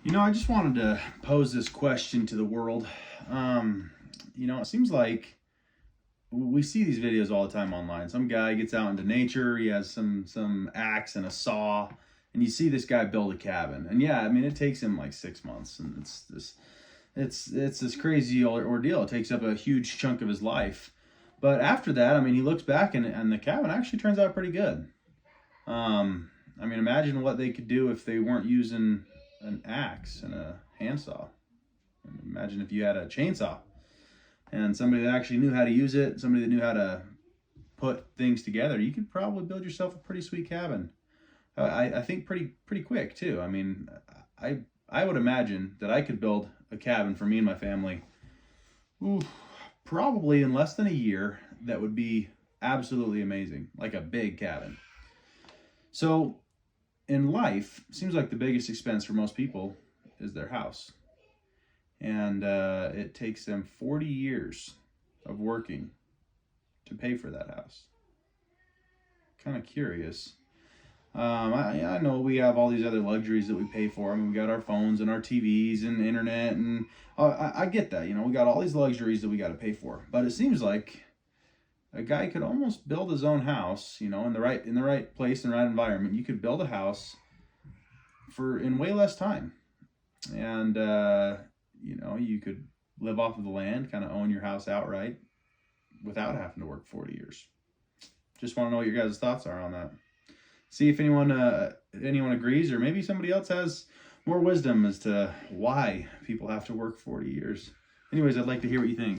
I just wanted to pose this question to the world. It seems like we see these videos all the time online. Some guy gets out into nature, he has some axe and a saw, and you see this guy build a cabin. And yeah, I mean it takes him like 6 months, and it's this crazy ordeal. It takes up a huge chunk of his life. But after that, I mean, he looks back and the cabin actually turns out pretty good. Imagine what they could do if they weren't using an axe and a handsaw. And imagine if you had a chainsaw and somebody that actually knew how to use it, somebody that knew how to put things together. You could probably build yourself a pretty sweet cabin. I think pretty quick too. I mean, I would imagine that I could build a cabin for me and my family. Ooh, probably in less than a year. That would be absolutely amazing, like a big cabin. So in life, it seems like the biggest expense for most people is their house. And it takes them 40 years of working to pay for that house. Kind of curious. I know we have all these other luxuries that we pay for. I mean, we got our phones and our TVs and internet, and I get that. We got all these luxuries that we got to pay for. But it seems like a guy could almost build his own house, in the right place and right environment. You could build a house in way less time, and you could live off of the land, kind of own your house outright, without having to work 40 years. Just want to know what your guys' thoughts are on that. See if anyone agrees, or maybe somebody else has more wisdom as to why people have to work 40 years. Anyways, I'd like to hear what you think.